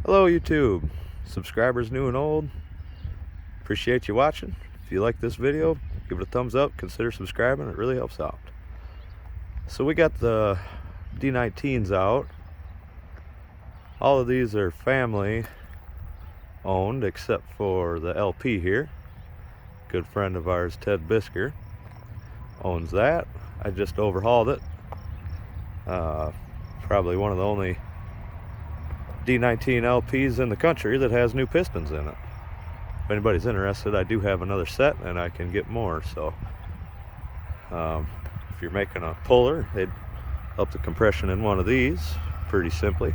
Hello YouTube, subscribers new and old, appreciate you watching. If you like this video, give it a thumbs up, consider subscribing, it really helps out. So we got the D19s out. All of these are family owned except for the LP here. Good friend of ours, Ted Bisker, owns that. I just overhauled it. Probably one of the only D19 LPs in the country that has new pistons in it. If anybody's interested, I do have another set and I can get more. So if you're making a puller, they'd up the compression in one of these pretty simply.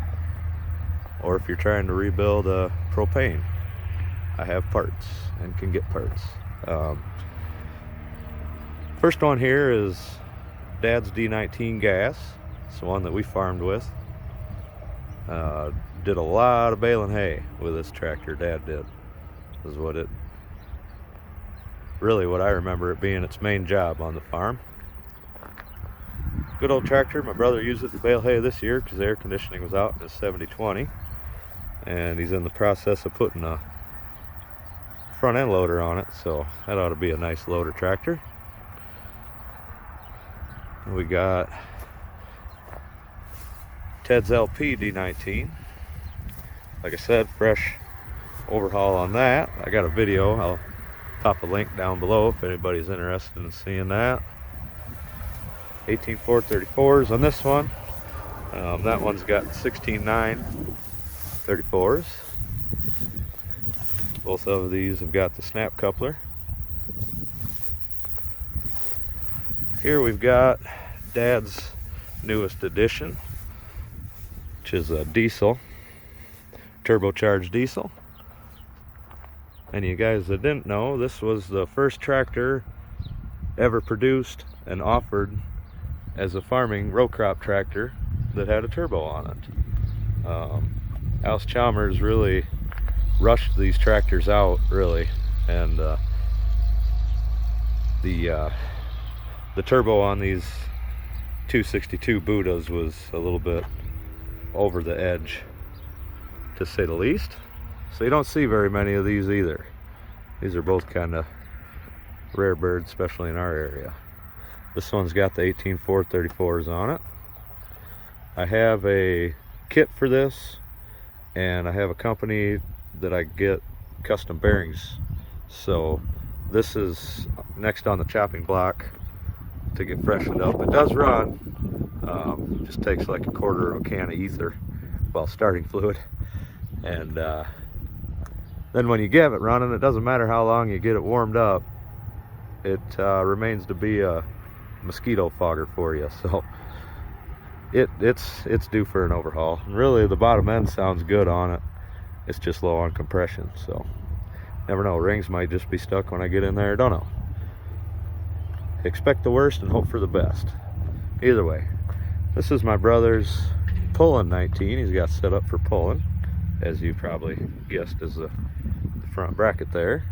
Or if you're trying to rebuild a propane, I have parts and can get parts. First one here is Dad's D19 gas. It's the one that we farmed with. Did a lot of baling hay with this tractor. Dad did. Is what it really, what I remember it being its main job on the farm. Good old tractor. My brother used it to bale hay this year because the air conditioning was out in his 70-20, and he's in the process of putting a front end loader on it, so that ought to be a nice loader tractor. We got Ted's LP D19. Like I said, fresh overhaul on that. I got a video. I'll pop a link down below if anybody's interested in seeing that. 18.434s on this one. That one's got 16.9 34s. Both of these have got the snap coupler. Here we've got Dad's newest addition, which is a diesel, turbocharged diesel. And you guys that didn't know, this was the first tractor ever produced and offered as a farming row crop tractor that had a turbo on it. Allis Chalmers really rushed these tractors out, really, and the turbo on these 262 Buddhas was a little bit over the edge, to say the least. So you don't see very many of these either. These are both kind of rare birds, especially in our area. This one's got the 18.434s on it. I have a kit for this, and I have a company that I get custom bearings. So this is next on the chopping block to get freshened up. It does run. Just takes like a quarter of a can of ether, well, starting fluid, and then when you get it running, it doesn't matter how long you get it warmed up, it remains to be a mosquito fogger for you. So it's due for an overhaul. And really, the bottom end sounds good on it. It's just low on compression, so never know. Rings might just be stuck when I get in there. Don't know. Expect the worst and hope for the best. Either way, this is my brother's pulling 19. He's got set up for pulling, as you probably guessed, is the front bracket there.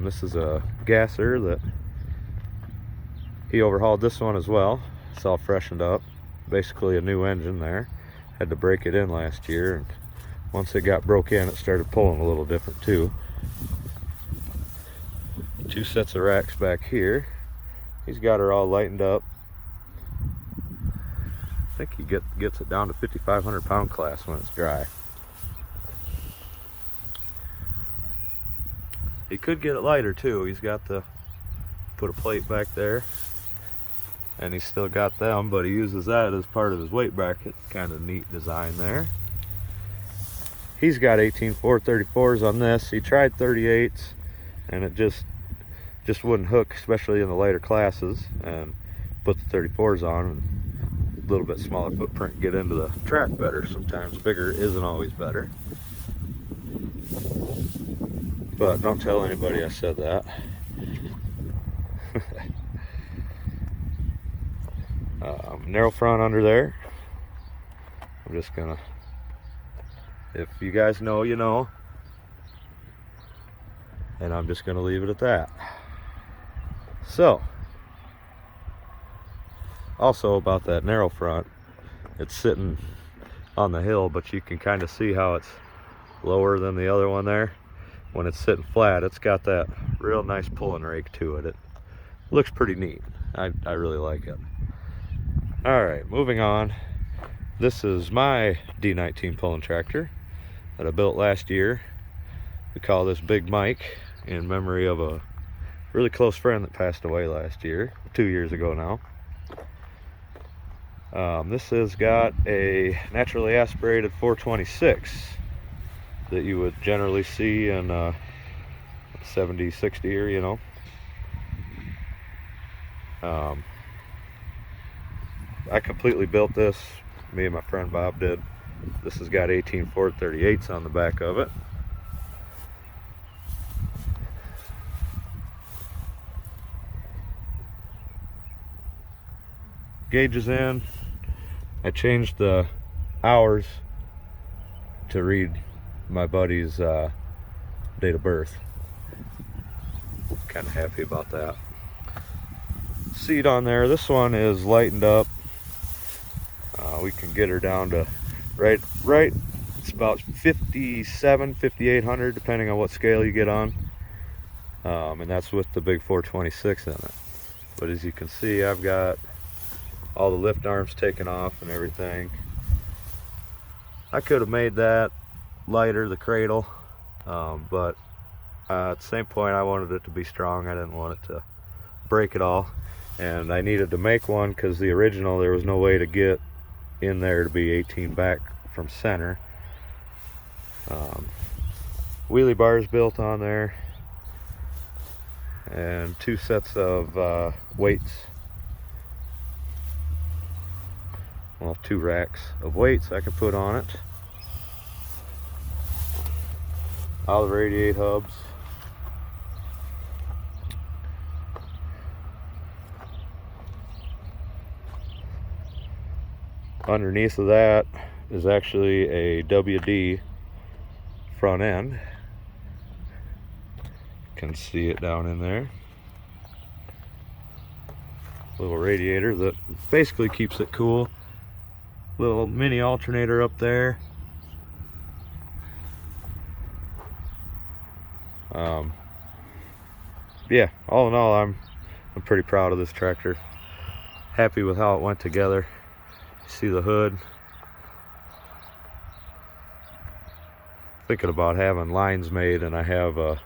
This is a gasser that he overhauled. This one as well. It's all freshened up. Basically a new engine there. Had to break it in last year, and once it got broke in, it started pulling a little different too. Two sets of racks back here. He's got her all lightened up. I think he gets it down to 5,500 pound class when it's dry. He could get it lighter too. He's got the put a plate back there, and he's still got them, but he uses that as part of his weight bracket. Kind of neat design there. He's got 18.434s on this. He tried 38s, and it just wouldn't hook, especially in the later classes, and put the 34s on, and a little bit smaller footprint, get into the track better. Sometimes bigger isn't always better. But don't tell anybody I said that. Narrow front under there. I'm just gonna, if you guys know, you know, and I'm just gonna leave it at that. So, also about that narrow front, it's sitting on the hill, but you can kind of see how it's lower than the other one there. When it's sitting flat, it's got that real nice pulling rake to it. It looks pretty neat. I really like it. All right, moving on. This is my D-19 pulling tractor that I built last year. We call this Big Mike in memory of a really close friend that passed away last year, 2 years ago now. This has got a naturally aspirated 426 that you would generally see in 70, 60 or, you know. I completely built this. Me and my friend Bob did. This has got 18 Ford 38s on the back of it. Gauges in. I changed the hours to read my buddy's date of birth. Kind of happy about that. Seat on there. This one is lightened up. We can get her down to right. It's about 57, 5800, depending on what scale you get on. And that's with the big 426 in it. But as you can see, I've got all the lift arms taken off and everything. I could have made that lighter, the cradle, but at the same point I wanted it to be strong. I didn't want it to break at all, and I needed to make one because the original, there was no way to get in there to be 18 back from center. Wheelie bars built on there, and 2 sets of weights. Well, 2 racks of weights I can put on it. All the radiate hubs. Underneath of that is actually a WD front end. You can see it down in there. Little radiator that basically keeps it cool. Little mini alternator up there. Yeah, all in all, I'm pretty proud of this tractor. Happy with how it went together. See the hood. Thinking about having lines made, and I have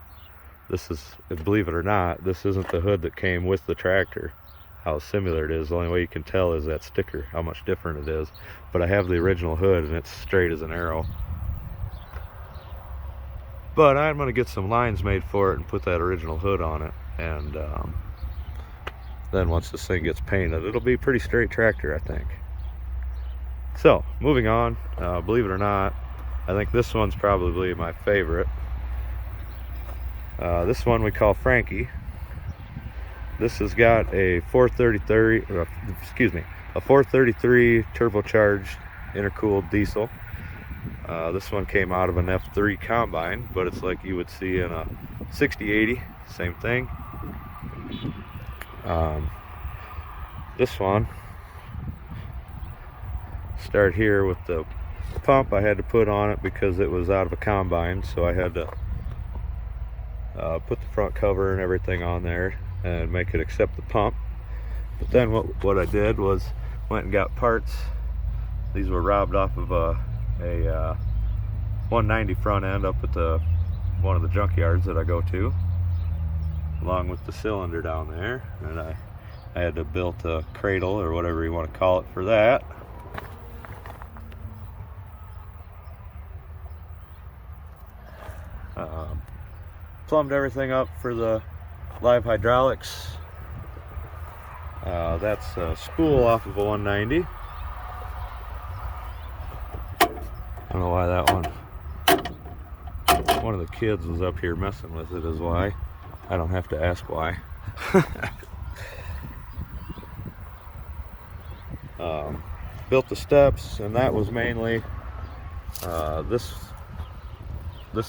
this is, believe it or not, this isn't the hood that came with the tractor. How similar it is. The only way you can tell is that sticker, how much different it is. But I have the original hood, and it's straight as an arrow. But I'm going to get some lines made for it and put that original hood on it. And then once this thing gets painted, it'll be a pretty straight tractor, I think. So, moving on. Believe it or not, I think this one's probably my favorite. This one we call Frankie. This has got a 433 turbocharged intercooled diesel. This one came out of an F3 combine, but it's like you would see in a 6080, same thing. This one, start here with the pump I had to put on it because it was out of a combine, so I had to put the front cover and everything on there and make it accept the pump. But then what I did was went and got parts. These were robbed off of a 190 front end up at one of the junkyards that I go to, along with the cylinder down there, and I had to build a cradle or whatever you want to call it for that. Plumbed everything up for the live hydraulics. That's a spool off of a 190. I don't know why that one of the kids was up here messing with it is why. I don't have to ask why. Built the steps, and that was mainly this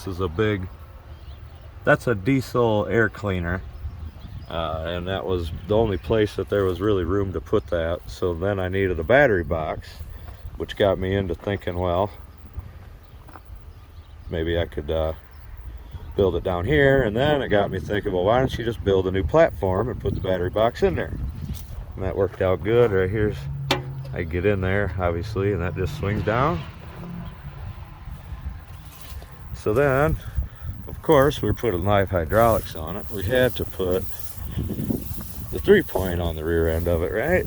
is a big, that's a diesel air cleaner, and that was the only place that there was really room to put that. So then I needed a battery box, which got me into thinking, well, maybe I could build it down here. And then it got me thinking, well, why don't you just build a new platform and put the battery box in there? And that worked out good. Right here's, I get in there, obviously, and that just swings down. So then, of course, we put live hydraulics on it. We had to put the 3-point on the rear end of it, right?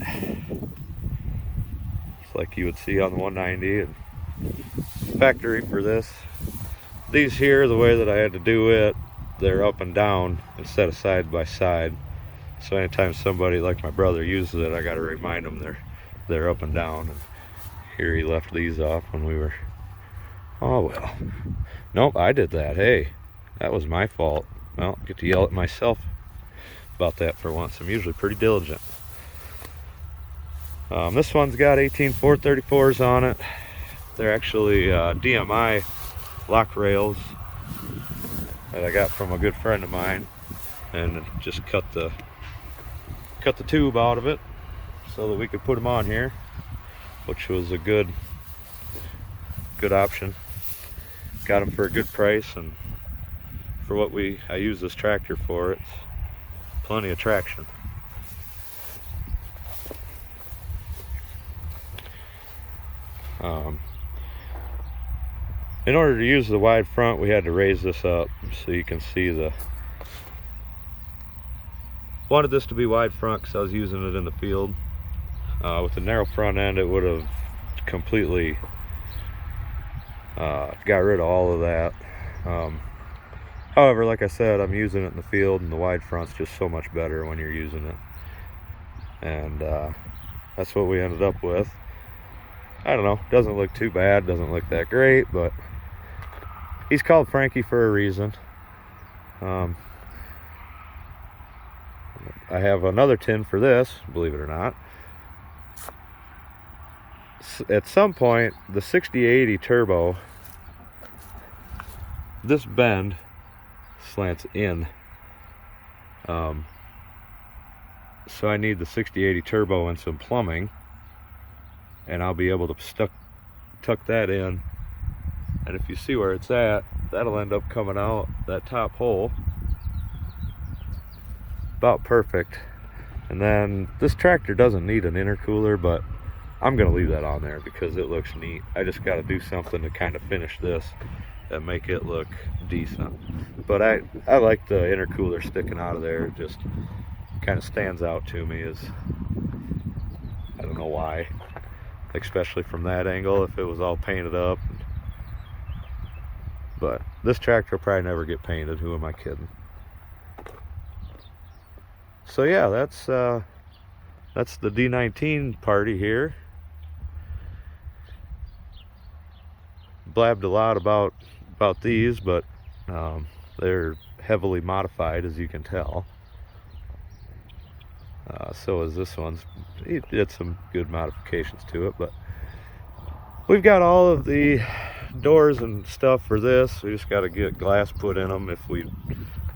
It's like you would see on the 190 and factory for this. These here, the way that I had to do it, they're up and down instead of side by side. So anytime somebody like my brother uses it, I got to remind them they're up and down. And here he left these off when we were, oh well. Nope, I did that. Hey, that was my fault. Well, I get to yell at myself about that for once. I'm usually pretty diligent. This one's got 18 434s on it. They're actually DMI lock rails that I got from a good friend of mine, and just cut the tube out of it so that we could put them on here, which was a good option. Got them for a good price, and for what I use this tractor for, it's plenty of traction. In order to use the wide front, we had to raise this up so you can see wanted this to be wide front because I was using it in the field. With the narrow front end, it would have completely got rid of all of that. However, like I said, I'm using it in the field, and the wide front's just so much better when you're using it. And that's what we ended up with. I don't know, doesn't look too bad, doesn't look that great, but he's called Frankie for a reason. I have another tin for this, believe it or not. At some point, the 6080 turbo, this bend slants in. So I need the 6080 turbo and some plumbing, and I'll be able to tuck that in. And if you see where it's at, that'll end up coming out that top hole about perfect. And then this tractor doesn't need an intercooler, but I'm gonna leave that on there because it looks neat. I just got to do something to kind of finish this and make it look decent. But I like the intercooler sticking out of there. It just kind of stands out to me. As I don't know why, especially from that angle if it was all painted up. But this tractor will probably never get painted. Who am I kidding? So yeah, that's the D19 party here. Blabbed a lot about these, but they're heavily modified, as you can tell. So is this one's. It did some good modifications to it, but we've got all of the doors and stuff for this. We just got to get glass put in them if we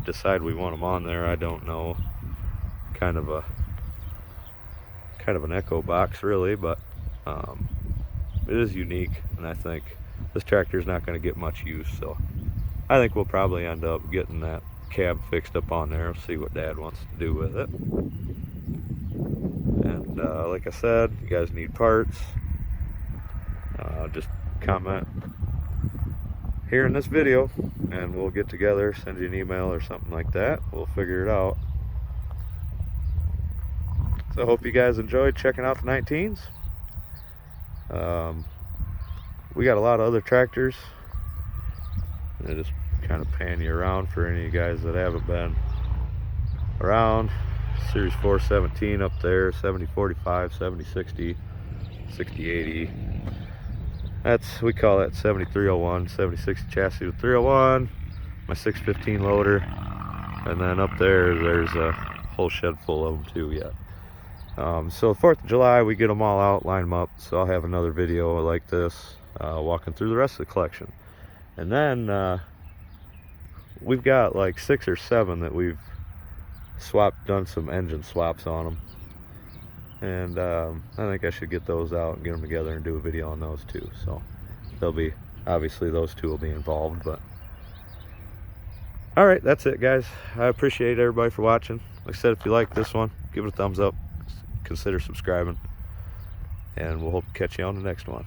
decide we want them on there. I don't know. Kind of an echo box, really, but it is unique, and I think this tractor is not going to get much use, so I think we'll probably end up getting that cab fixed up on there. See what Dad wants to do with it. And like I said, you guys need parts, just comment here in this video and we'll get together, send you an email or something like that. We'll figure it out. So I hope you guys enjoyed checking out the 19s. We got a lot of other tractors. I just kind of pan you around for any of you guys that haven't been around. Series 417 up there, 7045, 7060, 6080. We call that 7301, 7060 chassis with 301, my 615 loader, and then up there's a whole shed full of them too yet. So 4th of July, we get them all out, line them up, so I'll have another video like this, walking through the rest of the collection. And then we've got like 6 or 7 that we've done some engine swaps on them. and I think I should get those out and get them together and do a video on those too. So they'll be, obviously those two will be involved. But all right, that's it, guys. I appreciate everybody for watching. Like I said, if you like this one, give it a thumbs up, consider subscribing, and we'll hope to catch you on the next one.